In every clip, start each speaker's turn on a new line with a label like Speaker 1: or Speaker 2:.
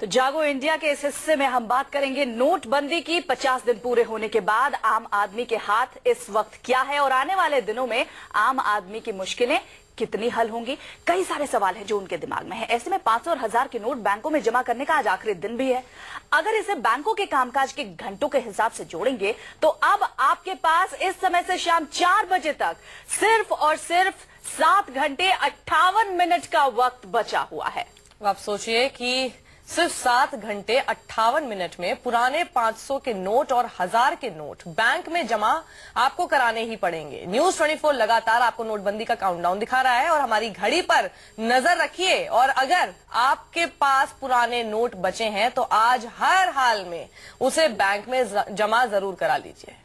Speaker 1: तो जागो इंडिया के इस हिस्से में हम बात करेंगे नोटबंदी की। 50 दिन पूरे होने के बाद आम आदमी के हाथ इस वक्त क्या है और आने वाले दिनों में आम आदमी की मुश्किलें कितनी हल होंगी। कई सारे सवाल हैं जो उनके दिमाग में है। ऐसे में 500 और 1000 के नोट बैंकों में जमा करने का आज आखिरी दिन भी है। अगर इसे बैंकों के कामकाज के घंटों के हिसाब से जोड़ेंगे तो अब आपके पास इस समय से शाम 4 बजे तक सिर्फ और सिर्फ 7 घंटे 58 मिनट का वक्त बचा हुआ है।
Speaker 2: आप सोचिए कि सिर्फ 7 घंटे 58 मिनट में पुराने 500 के नोट और 1000 के नोट बैंक में जमा आपको कराने ही पड़ेंगे। न्यूज 24 लगातार आपको नोटबंदी का काउंटडाउन दिखा रहा है और हमारी घड़ी पर नजर रखिए। और अगर आपके पास पुराने नोट बचे हैं तो आज हर हाल में उसे बैंक में जमा जरूर करा लीजिए।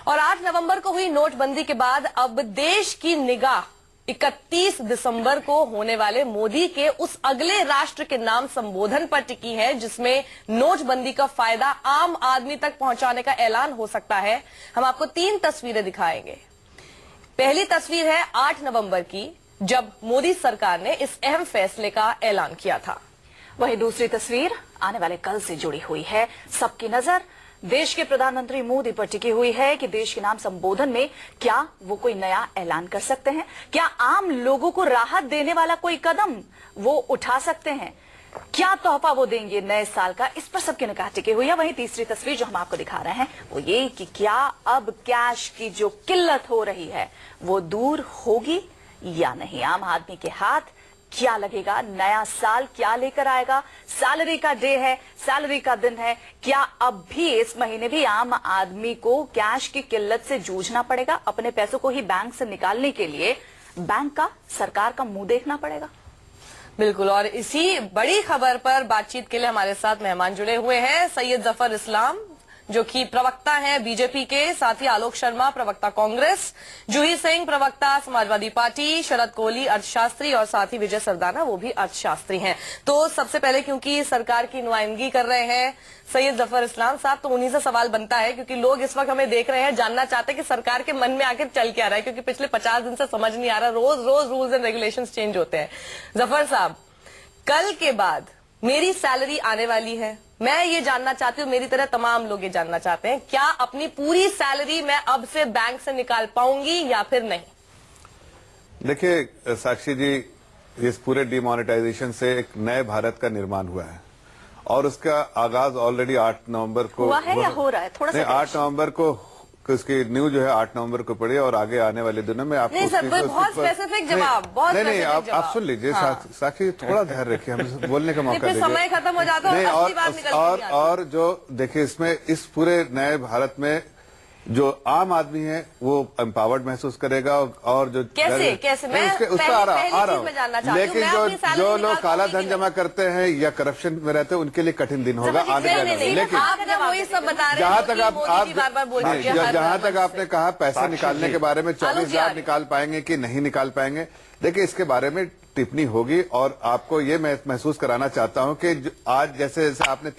Speaker 2: और 8 नवंबर को हुई नोटबंदी के बाद अब देश की निगाह 31 दिसंबर को होने वाले मोदी के उस अगले राष्ट्र के नाम संबोधन पर टिकी है जिसमें नोटबंदी का फायदा आम आदमी तक पहुंचाने का ऐलान हो सकता है। हम आपको 3 तस्वीरें दिखाएंगे। पहली तस्वीर है 8 नवंबर की, जब मोदी सरकार ने इस अहम फैसले का ऐलान किया था।
Speaker 1: वहीं दूसरी तस्वीर आने वाले कल से जुड़ी हुई है। सबकी नजर देश के प्रधानमंत्री मोदी पर टिकी हुई है कि देश के नाम संबोधन में क्या वो कोई नया ऐलान कर सकते हैं, क्या आम लोगों को राहत देने वाला कोई कदम वो उठा सकते हैं, क्या तोहफा वो देंगे नए साल का। इस पर सबकी निगाह टिकी हुई है। वहीं तीसरी तस्वीर जो हम आपको दिखा रहे हैं वो ये कि क्या अब कैश की जो किल्लत हो रही है वो दूर होगी या नहीं। आम आदमी के हाथ क्या लगेगा, नया साल क्या लेकर आएगा। सैलरी का डे है, सैलरी का दिन है, क्या अब भी इस महीने भी आम आदमी को कैश की किल्लत से जूझना पड़ेगा। अपने पैसों को ही बैंक से निकालने के लिए बैंक का, सरकार का मुंह देखना पड़ेगा।
Speaker 2: बिल्कुल। और इसी बड़ी खबर पर बातचीत के लिए हमारे साथ मेहमान जुड़े हुए हैं सैयद जफर इस्लाम जो कि प्रवक्ता हैं बीजेपी के, साथ ही आलोक शर्मा प्रवक्ता कांग्रेस, जूही सिंह प्रवक्ता समाजवादी पार्टी, शरद कोहली अर्थशास्त्री और साथ ही विजय सरदाना वो भी अर्थशास्त्री हैं। तो सबसे पहले क्योंकि सरकार की नुमाइंदगी कर रहे हैं सैयद जफर इस्लाम साहब, तो उन्हीं से सवाल बनता है क्योंकि लोग इस वक्त हमें देख रहे हैं, जानना चाहते हैं कि सरकार के मन में आखिर चल क्या रहा है, क्योंकि पिछले 50 दिन से समझ नहीं आ रहा, रोज रोज रूल्स एंड रेगुलेशंस चेंज होते हैं। जफर साहब, कल के बाद मेरी सैलरी आने वाली है, मैं ये जानना चाहती हूँ, मेरी तरह तमाम लोग ये जानना चाहते हैं, क्या अपनी पूरी सैलरी मैं अब से बैंक से निकाल पाऊंगी या फिर नहीं।
Speaker 3: देखिए साक्षी जी, इस पूरे डिमोनेटाइजेशन से एक नए भारत का निर्माण हुआ है और उसका आगाज ऑलरेडी 8 नवंबर को
Speaker 1: हुआ है या हो रहा है। थोड़ा सा
Speaker 3: 8 नवंबर को इसकी न्यूज जो है 8 नवंबर को पड़ी और आगे आने वाले दिनों में आपको
Speaker 2: नहीं सर, बहुत स्पेसिफिक जवाब, बहुत
Speaker 3: नहीं आप सुन लीजिए। साक्षी थोड़ा धैर्य रखिए, हमें बोलने का मौका दीजिए।
Speaker 2: समय खत्म हो जाता है
Speaker 3: और जो देखिए इसमें इस पूरे नए भारत में जो आम आदमी है वो एम्पावर्ड महसूस करेगा और जो
Speaker 2: कैसे मैं
Speaker 3: उसका आ रहा हूँ। लेकिन जो लोग काला धन जमा करते हैं या करप्शन में रहते हैं उनके लिए कठिन दिन होगा आने जाने में। लेकिन जहाँ तक आपने कहा पैसे निकालने के बारे में 24,000 निकाल पाएंगे कि नहीं निकाल पाएंगे, देखिए इसके बारे में टिप्पणी होगी और आपको ये मैं महसूस कराना चाहता हूँ कि आज जैसे आपने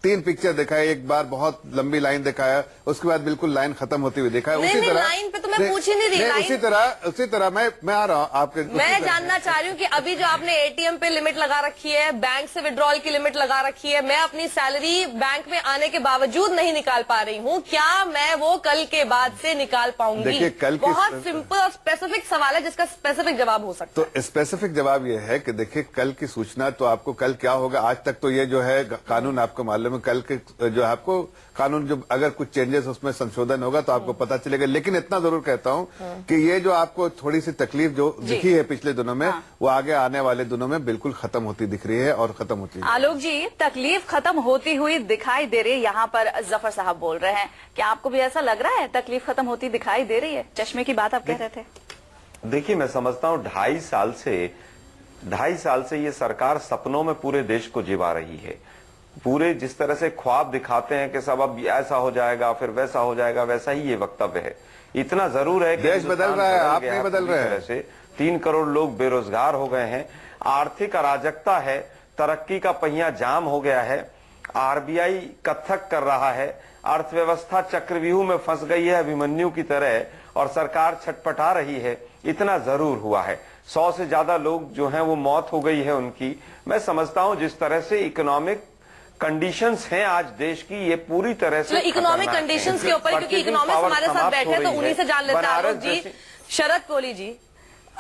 Speaker 3: तीन पिक्चर दिखाए, एक बार बहुत लंबी लाइन दिखाया, उसके बाद बिल्कुल लाइन खत्म होती हुई दिखाया।
Speaker 2: उसी तरह लाइन पे तो मैं पूछ ही नहीं रही।
Speaker 3: उसी तरह मैं आ रहा हूँ आपके।
Speaker 2: मैं जानना चाह रही हूँ कि अभी जो आपने एटीएम पे लिमिट लगा रखी है, बैंक से विड्रॉल की लिमिट लगा रखी है, मैं अपनी सैलरी बैंक में आने के बावजूद नहीं निकाल पा रही हूँ, क्या मैं वो कल के बाद से निकाल पाऊंगी।
Speaker 3: देखिए कल
Speaker 2: बहुत सिंपल और स्पेसिफिक सवाल है जिसका स्पेसिफिक जवाब हो सकता है।
Speaker 3: तो स्पेसिफिक जवाब ये है कि देखिए कल की सूचना तो आपको कल क्या होगा, आज तक तो ये जो है कानून आपको मालूम है, कल के जो आपको कानून जो अगर कुछ चेंजेस उसमें संशोधन होगा तो आपको पता चलेगा। लेकिन इतना जरूर कहता हूं कि ये जो आपको थोड़ी सी तकलीफ जो दिखी है पिछले दिनों में, वो आगे आने वाले दिनों में बिल्कुल खत्म होती दिख रही है और खत्म होती है।
Speaker 1: आलोक जी, तकलीफ खत्म होती हुई दिखाई दे रही है, यहाँ पर जफर साहब बोल रहे हैं, क्या आपको भी ऐसा लग रहा है तकलीफ खत्म होती दिखाई दे रही है। चश्मे की बात आप कह रहे थे।
Speaker 4: देखिए मैं समझता हूँ 2.5 साल से ये सरकार सपनों में पूरे देश को जिवा रही है। पूरे जिस तरह से ख्वाब दिखाते हैं कि सब अब ऐसा हो जाएगा फिर वैसा हो जाएगा, वैसा ही ये वक्तव्य है। इतना जरूर है कि
Speaker 3: देश बदल रहा है, आप नहीं बदल रहे हैं।
Speaker 4: 3 करोड़ लोग बेरोजगार हो गए हैं, आर्थिक अराजकता है, तरक्की का पहिया जाम हो गया है, आरबीआई कत्थक कर रहा है, अर्थव्यवस्था चक्रव्यूह में फंस गई है अभिमन्यु की तरह और सरकार छटपटा रही है। इतना जरूर हुआ है। 100 से ज्यादा लोग जो हैं वो मौत हो गई है उनकी। मैं समझता हूं जिस तरह से इकोनॉमिक कंडीशंस हैं आज देश की, ये पूरी तरह से
Speaker 2: इकोनॉमिक कंडीशंस के ऊपर, क्योंकि इकोनॉमिक्स हमारे साथ बैठे हैं तो उन्हीं से जान लेते हैं। आलोक जी, शरद कोहली जी,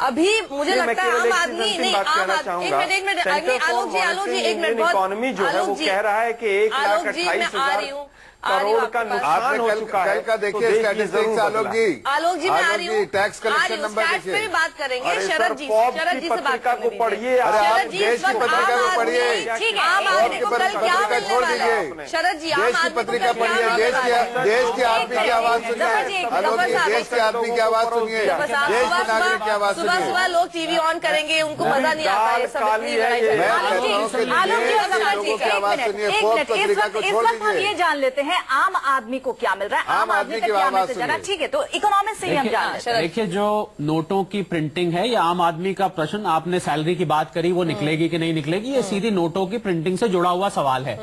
Speaker 2: अभी मुझे लगता है आम आदमी नहीं, एक मिनट आलोक जी एक मिनट,
Speaker 4: इकोनॉमी जो है वो कह रहा है कि 1,28,000 करोड़ का नुकसान हो चुका है।
Speaker 3: का देखिए स्टैटिस्टिक्स आलोक जी
Speaker 2: मैं आ रही हूँ,
Speaker 3: टैक्स कलेक्शन नंबर
Speaker 2: पे भी बात करेंगे। शरद जी से बात
Speaker 4: को पढ़िए,
Speaker 3: आप देश की पत्रिका को पढ़िए,
Speaker 2: ठीक है, आम आदमी को कल क्या मिलने वाला है? शरद जी,
Speaker 3: देश की पत्रिका पढ़िए, देश के आदमी की आवाज सुनिए, आलोक जी देश के आदमी की आवाज सुनिए, देश के नागरिक की आवाज सुनिए।
Speaker 2: सुबह सुबह लोग टीवी ऑन करेंगे, उनको मजा नहीं आता है सब
Speaker 1: इस वक्त हम ये जान लेते हैं आम आदमी को क्या मिल रहा है, आम आदमी तक क्या मैसेज आ रहा है। ठीक है, तो इकोनॉमिक्स से ही हम जान लेते हैं।
Speaker 5: देखिए, जो नोटों की प्रिंटिंग है, या आम आदमी का प्रश्न, आपने सैलरी की बात करी, वो निकलेगी कि नहीं निकलेगी, ये सीधी नोटों की प्रिंटिंग से जुड़ा हुआ सवाल है।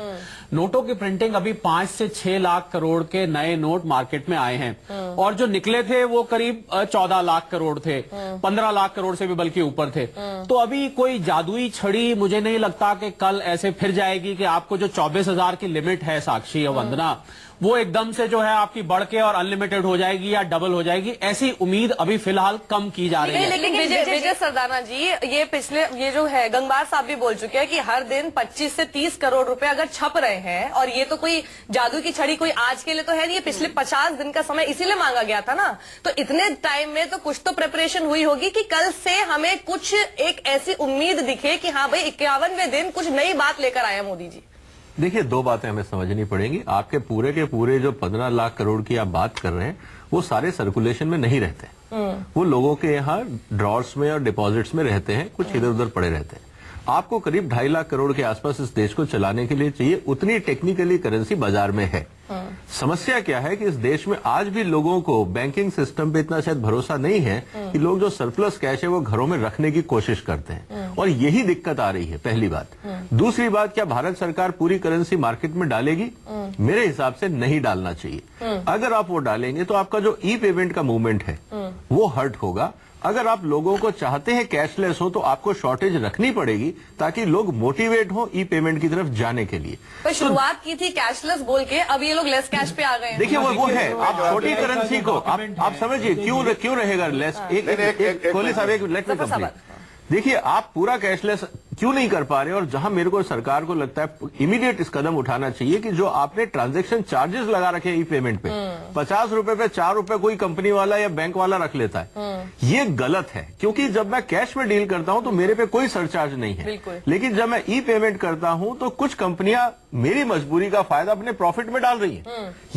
Speaker 5: नोटों की प्रिंटिंग, अभी 5 से 6 लाख करोड़ के नए नोट मार्केट में आए हैं, और जो निकले थे वो करीब 14 लाख करोड़ थे, 15 लाख करोड़ से भी बल्कि ऊपर थे। तो अभी कोई जादुई छड़ी मुझे नहीं लगता कि कल ऐसे फिर जाएगी कि आपको जो 24,000 की लिमिट है साक्षी या वंदना, वो एकदम से जो है आपकी बढ़ के और अनलिमिटेड हो जाएगी या डबल हो जाएगी, ऐसी उम्मीद अभी फिलहाल कम की जा रही है।
Speaker 2: लेकिन विजय सरदाना जी, ये जो है गंगवार साहब भी बोल चुके हैं कि हर दिन 25 से 30 करोड़ रुपए अगर छप रहे हैं, और ये तो कोई जादू की छड़ी कोई आज के लिए तो है नहीं, पिछले 50 दिन का समय इसीलिए मांगा गया था ना। तो इतने टाइम में तो कुछ तो प्रिपरेशन हुई होगी कि कल से हमें कुछ एक ऐसी उम्मीद दिखे कि हाँ भाई 51वें दिन कुछ नई बात लेकर आए मोदी जी।
Speaker 6: देखिए, 2 बातें हमें समझनी पड़ेंगी। आपके पूरे के पूरे जो 15 लाख करोड़ की आप बात कर रहे हैं, वो सारे सर्कुलेशन में नहीं रहते। वो लोगों के यहाँ ड्रॉर्स में और डिपॉजिट्स में रहते हैं, कुछ इधर उधर पड़े रहते हैं। आपको करीब 2.5 लाख करोड़ के आसपास इस देश को चलाने के लिए चाहिए, उतनी टेक्निकली करेंसी बाजार में है। समस्या क्या है कि इस देश में आज भी लोगों को बैंकिंग सिस्टम पे इतना शायद भरोसा नहीं है कि लोग जो सरप्लस कैश है वो घरों में रखने की कोशिश करते हैं, और यही दिक्कत आ रही है, पहली बात। दूसरी बात, क्या भारत सरकार पूरी करेंसी मार्केट में डालेगी? मेरे हिसाब से नहीं डालना चाहिए। अगर आप वो डालेंगे तो आपका जो ई पेमेंट का मूवमेंट है वो हर्ट होगा। अगर आप लोगों को चाहते हैं कैशलेस हो, तो आपको शॉर्टेज रखनी पड़ेगी ताकि लोग मोटिवेट हो ई पेमेंट की तरफ जाने के लिए।
Speaker 2: तो शुरुआत की थी कैशलेस बोल के, अब ये लोग लेस कैश पे आ गए हैं।
Speaker 6: देखिए, वो है, आप छोटी करेंसी को आप समझिए क्यों रहेगा लेस। कोहली साहब, एक लेट मी कंप्लीट। देखिए, आप पूरा कैशलेस क्यों नहीं कर पा रहे, और जहां मेरे को सरकार को लगता है इमीडिएट इस कदम उठाना चाहिए कि जो आपने ट्रांजैक्शन चार्जेस लगा रखे हैं ई पेमेंट पे, 50 रुपए पे 4 रुपए कोई कंपनी वाला या बैंक वाला रख लेता है, ये गलत है। क्योंकि जब मैं कैश में डील करता हूं तो मेरे पे कोई सरचार्ज नहीं है, लेकिन जब मैं ई पेमेंट करता हूं तो कुछ कंपनियां मेरी मजबूरी का फायदा अपने प्रॉफिट में डाल रही है।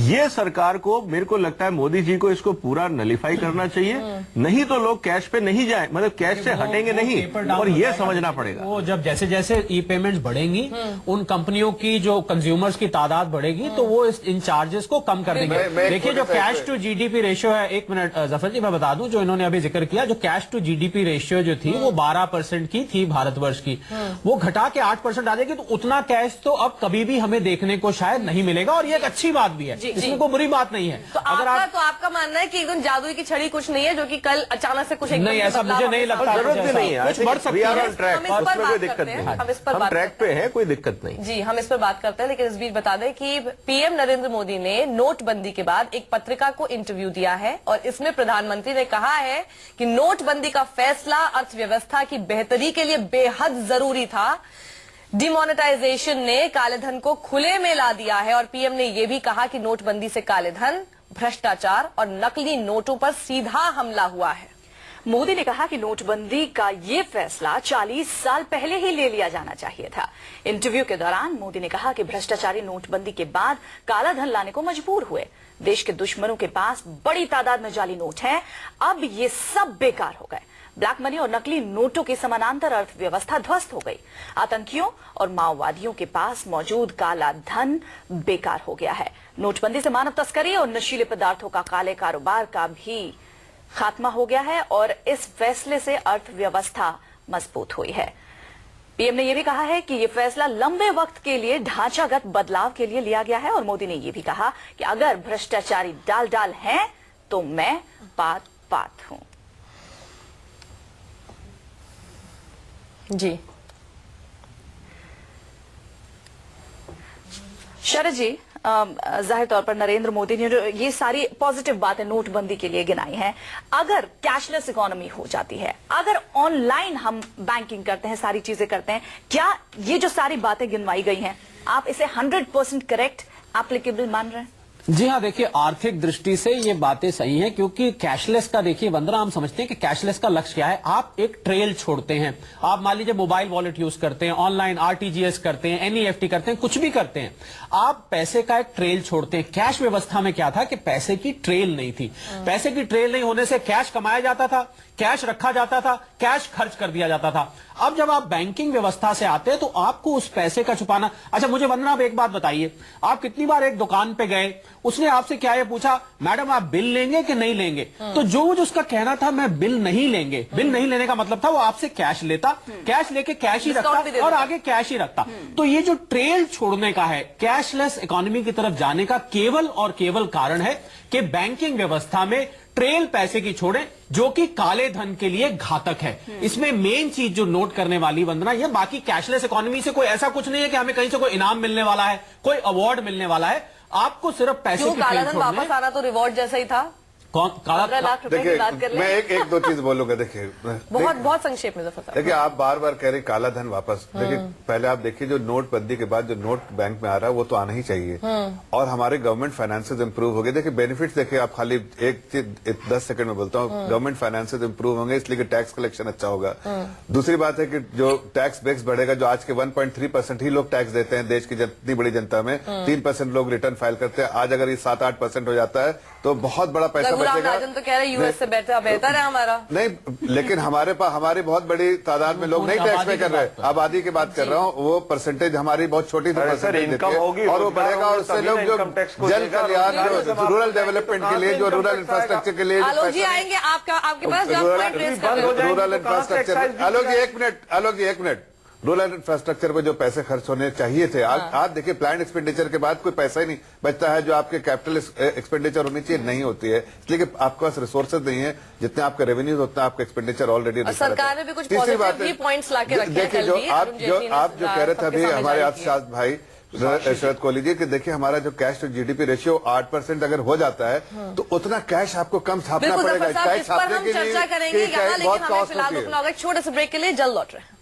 Speaker 6: ये सरकार को, मेरे को लगता है मोदी जी को इसको पूरा नलिफाई करना चाहिए, नहीं तो लोग कैश पे नहीं जाए, मतलब कैश से हटेंगे नहीं, और ये समझना पड़ेगा।
Speaker 5: जब जैसे जैसे ई पेमेंट्स बढ़ेंगी, उन कंपनियों की जो कंज्यूमर्स की तादाद बढ़ेगी, तो वो इन चार्जेस को कम कर देंगे। देखिए, जो कैश टू जीडीपी रेशियो है, 1 मिनट जफर जी मैं बता दूं, जो इन्होंने अभी जिक्र किया, जो कैश टू जीडीपी रेशियो जो थी वो 12% की थी भारतवर्ष की, वो घटा के 8% आ जाएगी। तो उतना कैश तो अब कभी भी हमें देखने को शायद नहीं मिलेगा, और ये एक अच्छी बात भी है, इसमें कोई बुरी बात नहीं है।
Speaker 2: तो आपका मानना है कि एकदम जादू की छड़ी कुछ नहीं है जो कि कल अचानक से कुछ
Speaker 5: नहीं, ऐसा मुझे नहीं लगता।
Speaker 6: जरूरत नहीं है,
Speaker 5: कुछ बढ़ सकती है,
Speaker 6: कोई दिक्कत नहीं, हम ट्रैक पे हैं, कोई दिक्कत नहीं।
Speaker 2: जी, हम इस पर बात करते हैं, लेकिन इस बीच बता दें कि पीएम नरेंद्र मोदी ने नोटबंदी के बाद एक पत्रिका को इंटरव्यू दिया है, और इसमें प्रधानमंत्री ने कहा है कि नोटबंदी का फैसला अर्थव्यवस्था की बेहतरी के लिए बेहद जरूरी था। डिमोनेटाइजेशन ने काले धन को खुले में ला दिया है, और पीएम ने यह भी कहा कि नोटबंदी से काले धन, भ्रष्टाचार और नकली नोटों पर सीधा हमला हुआ है।
Speaker 1: मोदी ने कहा कि नोटबंदी का ये फैसला 40 साल पहले ही ले लिया जाना चाहिए था। इंटरव्यू के दौरान मोदी ने कहा कि भ्रष्टाचारी नोटबंदी के बाद काला धन लाने को मजबूर हुए। देश के दुश्मनों के पास बड़ी तादाद में जाली नोट हैं, अब ये सब बेकार हो गए। ब्लैक मनी और नकली नोटों की समानांतर अर्थव्यवस्था ध्वस्त हो गई। आतंकियों और माओवादियों के पास मौजूद काला धन बेकार हो गया है। नोटबंदी से मानव तस्करी और नशीले पदार्थों का काले कारोबार का भी खात्मा हो गया है, और इस फैसले से अर्थव्यवस्था मजबूत हुई है। पीएम ने यह भी कहा है कि यह फैसला लंबे वक्त के लिए ढांचागत बदलाव के लिए लिया गया है, और मोदी ने यह भी कहा कि अगर भ्रष्टाचारी डाल हैं तो मैं पात हूं।
Speaker 2: जी
Speaker 1: शरद जी, जाहिर तौर पर नरेंद्र मोदी ने जो ये सारी पॉजिटिव बातें नोटबंदी के लिए गिनाई हैं, अगर कैशलेस इकोनॉमी हो जाती है, अगर ऑनलाइन हम बैंकिंग करते हैं, सारी चीजें करते हैं, क्या ये जो सारी बातें गिनवाई गई हैं आप इसे 100% करेक्ट एप्लीकेबल मान रहे हैं?
Speaker 5: जी हाँ, देखिए आर्थिक दृष्टि से ये बातें सही हैं, क्योंकि कैशलेस का देखिए वंदना, हम समझते हैं कि कैशलेस का लक्ष्य क्या है। आप एक ट्रेल छोड़ते हैं। आप मान लीजिए मोबाइल वॉलेट यूज करते हैं, ऑनलाइन आरटीजीएस करते हैं, एनईएफटी करते हैं, कुछ भी करते हैं, आप पैसे का एक ट्रेल छोड़ते हैं। कैश व्यवस्था में क्या था कि पैसे की ट्रेल नहीं थी। पैसे की ट्रेल नहीं होने से कैश कमाया जाता था, कैश रखा जाता था, कैश खर्च कर दिया जाता था। अब जब आप बैंकिंग व्यवस्था से आते हैं तो आपको उस पैसे का छुपाना। अच्छा मुझे वंदना, आप एक बात बताइए, आप कितनी बार एक दुकान पे गए, उसने आपसे क्या ये पूछा, मैडम आप बिल लेंगे कि नहीं लेंगे? तो जो उसका कहना था मैं बिल नहीं लेंगे, बिल नहीं लेने का मतलब था वो आपसे कैश लेता, कैश लेके कैश ही रखता और आगे कैश ही रखता। तो ये जो ट्रेल छोड़ने का है, कैशलेस इकोनॉमी की तरफ जाने का केवल और केवल कारण है कि बैंकिंग व्यवस्था में ट्रेल पैसे की छोड़े, जो कि काले धन के लिए घातक है। इसमें मेन चीज जो नोट करने वाली वंदना, ये बाकी कैशलेस इकोनॉमी से कोई ऐसा कुछ नहीं है कि हमें कहीं से कोई इनाम मिलने वाला है, कोई अवार्ड मिलने वाला है। आपको सिर्फ पैसे की
Speaker 2: काला
Speaker 5: ट्रेल
Speaker 2: धन
Speaker 5: छोड़ने।
Speaker 2: वापस आना तो रिवॉर्ड जैसा ही था।
Speaker 5: कौन काला?
Speaker 1: 15 लाख रुपए की
Speaker 3: देखिए
Speaker 1: बात कर ले।
Speaker 3: मैं एक दो चीज बोलूंगा। देखिए
Speaker 2: बहुत संक्षेप में जफर साहब।
Speaker 3: देखिए आप बार बार कह रहे काला धन वापस। देखिए पहले आप देखिए जो नोटबंदी के बाद जो नोट बैंक में आ रहा है वो तो आना ही चाहिए, और हमारे गवर्नमेंट फाइनेंसेस इंप्रूव हो गए। देखिए बेनिफिट्स देखिए, आप खाली एक चीज 10 सेकंड में बोलता हूँ, गवर्नमेंट फाइनेंसेस इंप्रूव होंगे इसलिए कि टैक्स कलेक्शन अच्छा होगा। दूसरी बात है कि जो टैक्स बेस बढ़ेगा, जो आज के 1.3% ही लोग टैक्स देते हैं देश की जितनी बड़ी जनता में, 3% लोग रिटर्न फाइल करते हैं। आज अगर ये 7-8% हो जाता है तो बहुत बड़ा पैसा बचेगा।
Speaker 2: राजन तो कह रहे हैं यूएस से बेहतर है हमारा।
Speaker 3: नहीं, लेकिन हमारे पास हमारी बहुत बड़ी तादाद में लोग नहीं टैक्स पे कर रहे हैं। आबादी की बात कर रहा हूँ, वो परसेंटेज हमारी बहुत छोटी
Speaker 4: इनकम होगी
Speaker 3: और वो बढ़ेगा, और उससे लोग जो जन कल्याण, जो रूरल डेवलपमेंट के लिए, जो रूरल इंफ्रास्ट्रक्चर के लिए
Speaker 2: आलोक जी आएंगे आपके पास
Speaker 3: रूरल इंफ्रास्ट्रक्चर। आलोक जी एक मिनट, रूरल इंफ्रास्ट्रक्चर पे जो पैसे खर्च होने चाहिए थे, आज देखिए प्लान एक्सपेंडिचर के बाद कोई पैसा ही नहीं बचता है। जो आपके कैपिटल एक्सपेंडिचर होनी चाहिए नहीं होती है, इसलिए कि आपके पास रिसोर्सेज नहीं है। जितने आपके रेवेन्यूज उतना आपका एक्सपेंडिचर ऑलरेडी।
Speaker 2: सरकार ने भी कुछ पॉजिटिव पॉइंट्स लाके रखे हैं।
Speaker 3: देखिए जो आप जो कह रहे थे अभी हमारे अर्थशास्त्र भाई शरद कोहली जी, कि देखिए हमारा जो कैश टू जीडीपी रेशियो 8% अगर हो जाता है तो उतना कैश आपको कम छापना पड़ेगा।
Speaker 2: इस पर हम चर्चा करेंगे यहाँ, लेकिन हमें फिलहाल रुकना होगा। एक छोटे से ब्रेक के लिए जल्द लौट रहे हैं।